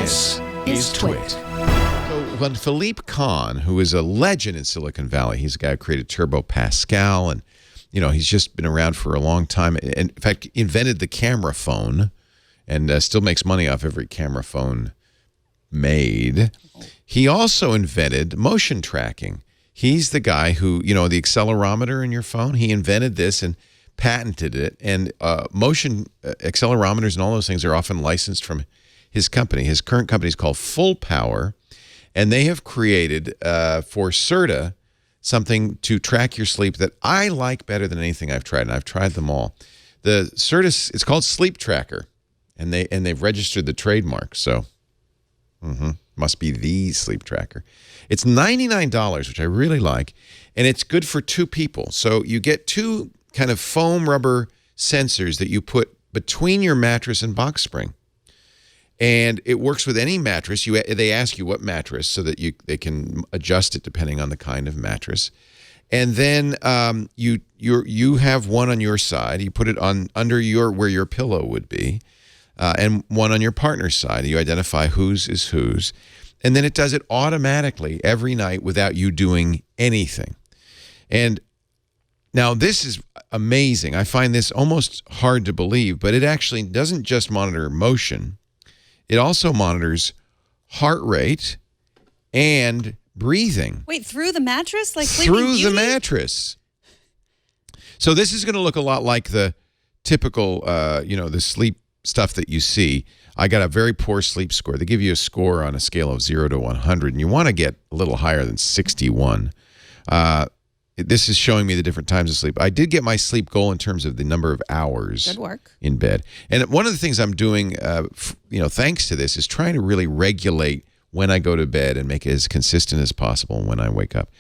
This is TWiT. So when Phlippe Khan, who is a legend in Silicon Valley, he's a guy who created Turbo Pascal, and he's just been around for a long time. And in fact, invented the camera phone, and still makes money off every camera phone made. He also invented motion tracking. He's the guy who, the accelerometer in your phone. He invented this and patented it. And motion accelerometers and all those things are often licensed from his company. His current company is called Full Power, and they have created for CERTA something to track your sleep that I like better than anything I've tried, and I've tried them all. The CERTA, it's called Sleeptracker, and they've registered the trademark. So, must be the sleep tracker. It's $99, which I really like, and it's good for two people. So you get two kind of foam rubber sensors that you put between your mattress and box spring. And it works with any mattress. They ask you what mattress so that they can adjust it depending on the kind of mattress. And then you have one on your side. You put it on under where your pillow would be, and one on your partner's side. You identify whose is whose. And then it does it automatically every night without you doing anything. And now this is amazing. I find this almost hard to believe, but it actually doesn't just monitor motion. It also monitors heart rate and breathing. Wait, through the mattress? Like Sleeping through Beauty? The mattress. So this is going to look a lot like the typical, the sleep stuff that you see. I got a very poor sleep score. They give you a score on a scale of 0 to 100, and you want to get a little higher than 61. This is showing me the different times of sleep. I did get my sleep goal in terms of the number of hours Good work. in bed. And one of the things I'm doing, thanks to this, is trying to really regulate when I go to bed and make it as consistent as possible when I wake up.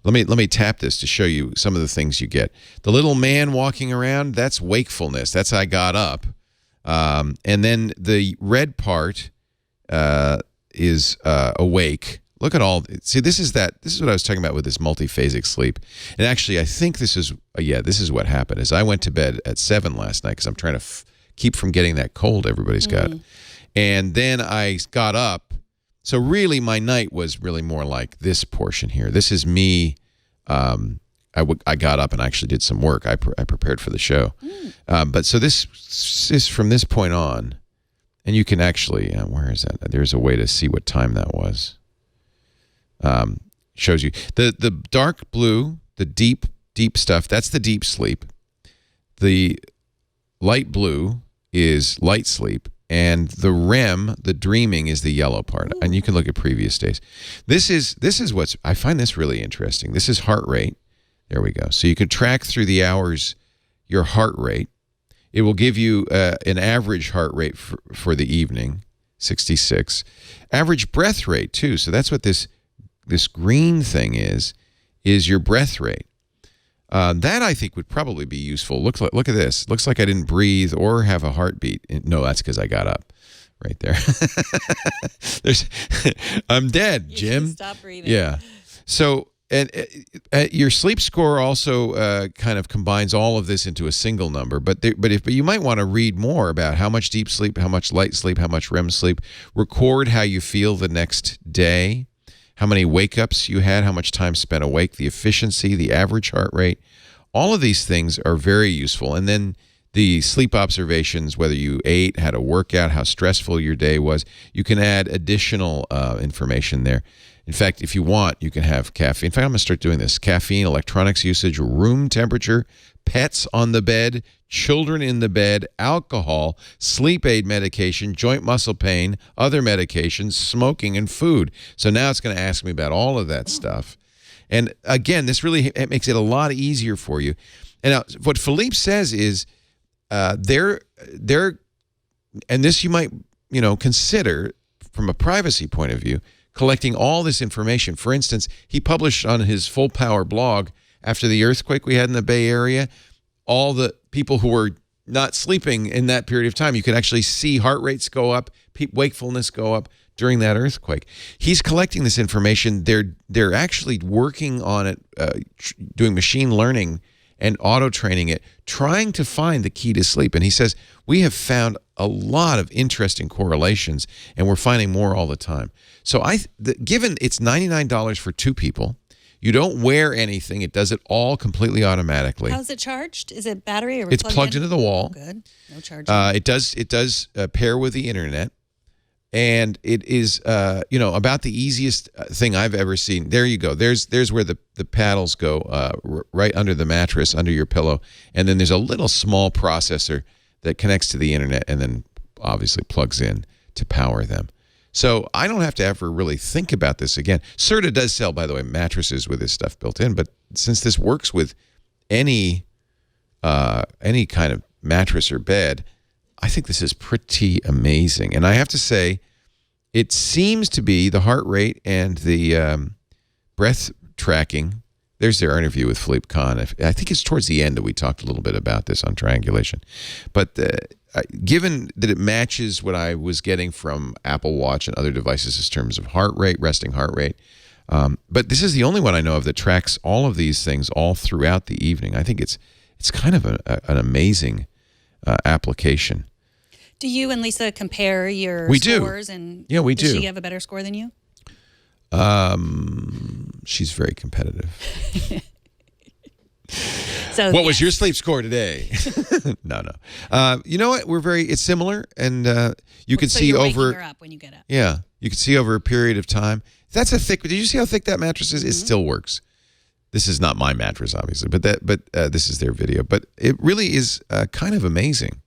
Let me tap this to show you some of the things you get. The little man walking around, that's wakefulness. That's I got up. And then the red part is awake. Look at all. See, this is what I was talking about with this multiphasic sleep. And actually, I think this is what happened. Is I went to bed at 7 last night because I'm trying to keep from getting that cold everybody's got. And then I got up. So really, my night was really more like this portion here. This is me. I got up and actually did some work. I prepared for the show. But so this is from this point on, and you can actually where is that? There's a way to see what time that was. Shows you the dark blue, the deep stuff. That's the deep sleep. The light blue is light sleep, and the REM, the dreaming, is the yellow part. And you can look at previous days. This is what's I find this really interesting. This is heart rate. There we go. So you can track through the hours your heart rate. It will give you an average heart rate for the evening, 66. Average breath rate too. So that's what this green thing is your breath rate. That I think would probably be useful. Look at this. Looks like I didn't breathe or have a heartbeat. No, that's because I got up. Right there. I'm dead, Jim. Stop breathing. Yeah. So and your sleep score also kind of combines all of this into a single number. But you might want to read more about how much deep sleep, how much light sleep, how much REM sleep. Record how you feel the next day. How many wake-ups you had, how much time spent awake, the efficiency, the average heart rate. All of these things are very useful. And then the sleep observations, whether you ate, had a workout, how stressful your day was. You can add additional information there. In fact, if you want, you can have caffeine. In fact, I'm going to start doing this. Caffeine, electronics usage, room temperature, pets on the bed, children in the bed, alcohol, sleep aid medication, joint muscle pain, other medications, smoking, and food. So now it's going to ask me about all of that stuff. And again, this really makes it a lot easier for you. And now, what Phlippe says is they're and this you might consider from a privacy point of view, collecting all this information. For instance, he published on his Full Power blog after the earthquake we had in the Bay Area, all the people who were not sleeping in that period of time, you could actually see heart rates go up, wakefulness go up during that earthquake. He's collecting this information. They're actually working on it, doing machine learning and auto-training it, trying to find the key to sleep. And he says, we have found a lot of interesting correlations, and we're finding more all the time. So given it's $99 for 2 people, you don't wear anything. It does it all completely automatically. How's it charged? Is it battery or it's plugged into the wall? Oh, good. No charging. It does pair with the internet. And it is, about the easiest thing I've ever seen. There you go. There's where the paddles go, right under the mattress, under your pillow. And then there's a little small processor that connects to the internet and then obviously plugs in to power them. So I don't have to ever really think about this again. Serta does sell, by the way, mattresses with this stuff built in. But since this works with any kind of mattress or bed, I think this is pretty amazing. And I have to say, it seems to be the heart rate and the breath tracking. There's their interview with Phlippe Khan. I think it's towards the end that we talked a little bit about this on triangulation. But given that it matches what I was getting from Apple Watch and other devices in terms of heart rate, resting heart rate, but this is the only one I know of that tracks all of these things all throughout the evening. I think it's kind of an amazing application. Do you and Lisa compare your scores? And yeah, we do. Does she have a better score than you? She's very competitive. So what was your sleep score today? No. You know what? It's similar, and you can see you're over. waking her up when you get up. Yeah, you can see over a period of time. That's a thick. Did you see how thick that mattress is? It still works. This is not my mattress, obviously, but this is their video. But it really is kind of amazing.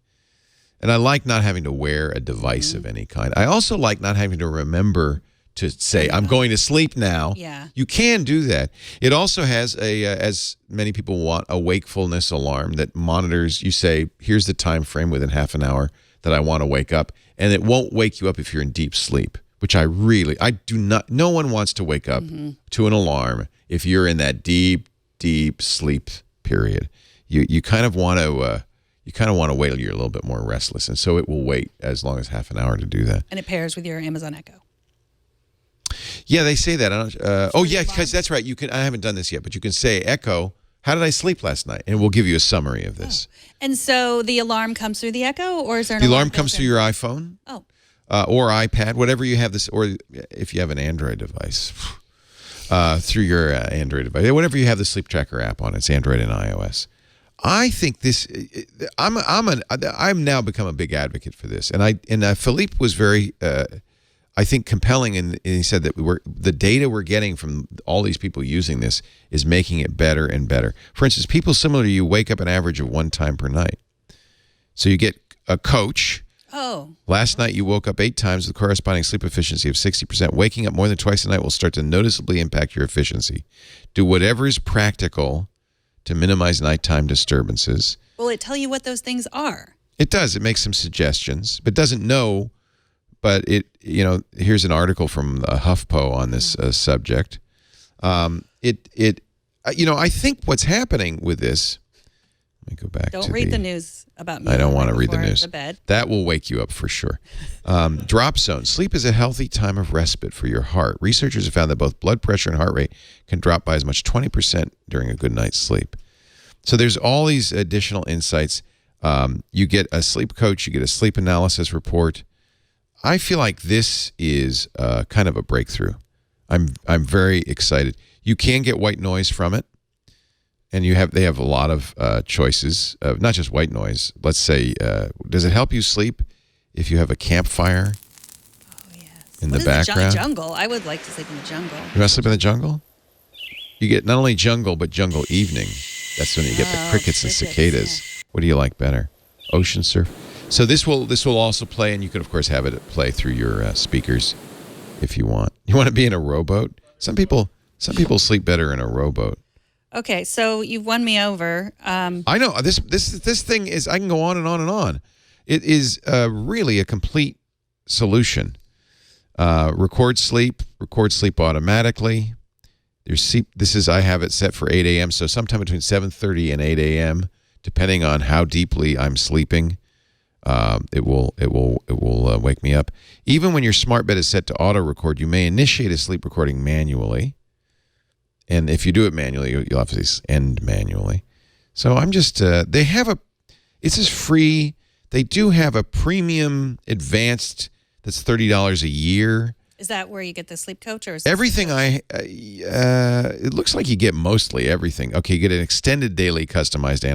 And I like not having to wear a device of any kind. I also like not having to remember to say, I'm going to sleep now. Yeah. You can do that. It also has as many people want, a wakefulness alarm that monitors. You say, here's the time frame within half an hour that I want to wake up. And it won't wake you up if you're in deep sleep, which I do not. No one wants to wake up to an alarm if you're in that deep, deep sleep period. You kind of want to. You kind of want to wait till you're a little bit more restless, and so it will wait as long as half an hour to do that. And it pairs with your Amazon Echo. Yeah, they say that. Because that's right. You can. I haven't done this yet, but you can say, Echo, how did I sleep last night? And it will give you a summary of this. Oh. And so the alarm comes through the Echo, or is there an the alarm comes through your iPhone? Oh. Or iPad, whatever you have this, or if you have an Android device, through your Android device, whatever you have the Sleep Tracker app on, it's Android and iOS. I think this. I'm now become a big advocate for this, and Philippe was very, I think, compelling, and he said that the data we're getting from all these people using this is making it better and better. For instance, people similar to you wake up an average of 1 time per night, so you get a coach. Oh. Last night you woke up 8 times with corresponding sleep efficiency of 60%. Waking up more than twice a night will start to noticeably impact your efficiency. Do whatever is practical to minimize nighttime disturbances. Will it tell you what those things are? It does. It makes some suggestions, but doesn't know. But here's an article from HuffPo on this subject. I think what's happening with this. Let me go back. Don't read the news about me. I don't want to read the news. The bed. That will wake you up for sure. Drop zone. Sleep is a healthy time of respite for your heart. Researchers have found that both blood pressure and heart rate can drop by as much 20% during a good night's sleep. So there's all these additional insights. You get a sleep coach. You get a sleep analysis report. I feel like this is kind of a breakthrough. I'm very excited. You can get white noise from it. And they have a lot of choices of not just white noise. Let's say, does it help you sleep if you have a campfire? Oh yes. In the background. Jungle. I would like to sleep in the jungle. You want to sleep in the jungle? You get not only jungle but jungle evening. That's when you get the crickets and cicadas. Yeah. What do you like better? Ocean surf. So this will also play, and you can of course have it play through your speakers if you want. You want to be in a rowboat? Some people sleep better in a rowboat. Okay, so you've won me over. I know this thing is. I can go on and on and on. It is really a complete solution. Record sleep automatically. I have it set for 8 a.m. So sometime between 7:30 and 8 a.m. depending on how deeply I'm sleeping, it will wake me up. Even when your smart bed is set to auto record, you may initiate a sleep recording manually. And if you do it manually, you'll have to end manually. So I'm just, they have this is free. They do have a premium advanced that's $30 a year. Is that where you get the sleep coach or everything? It looks like you get mostly everything. Okay, you get an extended daily customized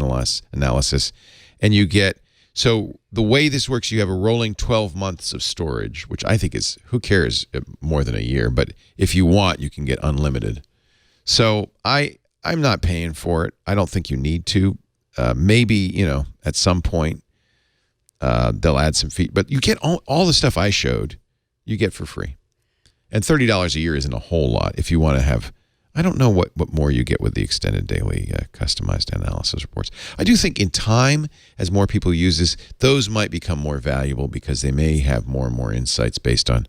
analysis, and you get, so the way this works, you have a rolling 12 months of storage, which I think is, who cares, more than a year, but if you want, you can get unlimited. So I'm not paying for it. I don't think you need to. Maybe, at some point they'll add some feet, but you get all the stuff I showed, you get for free. And $30 a year isn't a whole lot if you want to have, I don't know what more you get with the extended daily customized analysis reports. I do think in time, as more people use this, those might become more valuable because they may have more and more insights based on,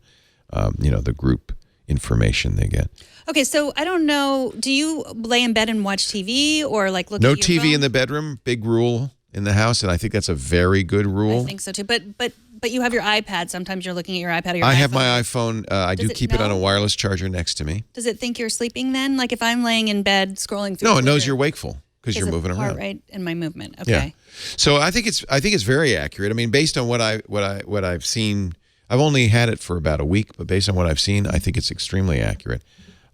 the group information they get. Okay, so I don't know, do you lay in bed and watch TV or like look at your TV phone? in the bedroom, big rule in the house, and I think that's a very good rule. I think so too, but you have your iPad. Sometimes you're looking at your iPad or your I iPhone. have my iPhone. I do keep it on a wireless charger next to me. Does it think you're sleeping then? Like if I'm laying in bed scrolling through No, it Twitter, knows you're wakeful because you're moving around. Heart rate and my movement. Okay. Yeah. So I think it's very accurate. I mean, based on what I've seen, I've only had it for about a week, but based on what I've seen, I think it's extremely accurate.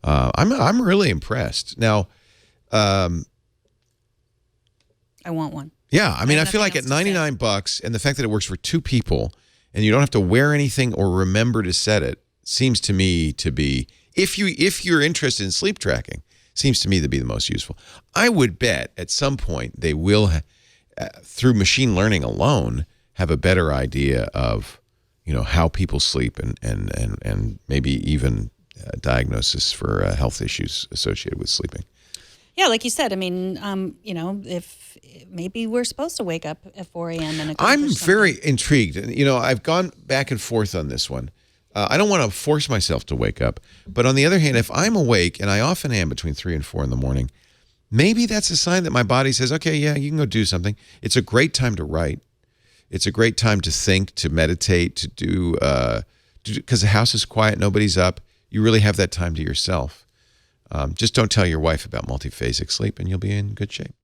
I'm really impressed. Now, I want one. Yeah, I mean, I feel like at $99 and the fact that it works for two people and you don't have to wear anything or remember to set it seems to me to be, if you're interested in sleep tracking, seems to me to be the most useful. I would bet at some point they will, through machine learning alone, have a better idea of, how people sleep and maybe even diagnosis for health issues associated with sleeping. Yeah, like you said, I mean, if maybe we're supposed to wake up at 4 a.m. and I'm very intrigued. I've gone back and forth on this one. I don't want to force myself to wake up. But on the other hand, if I'm awake, and I often am between 3 and 4 in the morning, maybe that's a sign that my body says, okay, yeah, you can go do something. It's a great time to write. It's a great time to think, to meditate, to do, because the house is quiet, nobody's up. You really have that time to yourself. Just don't tell your wife about multiphasic sleep and you'll be in good shape.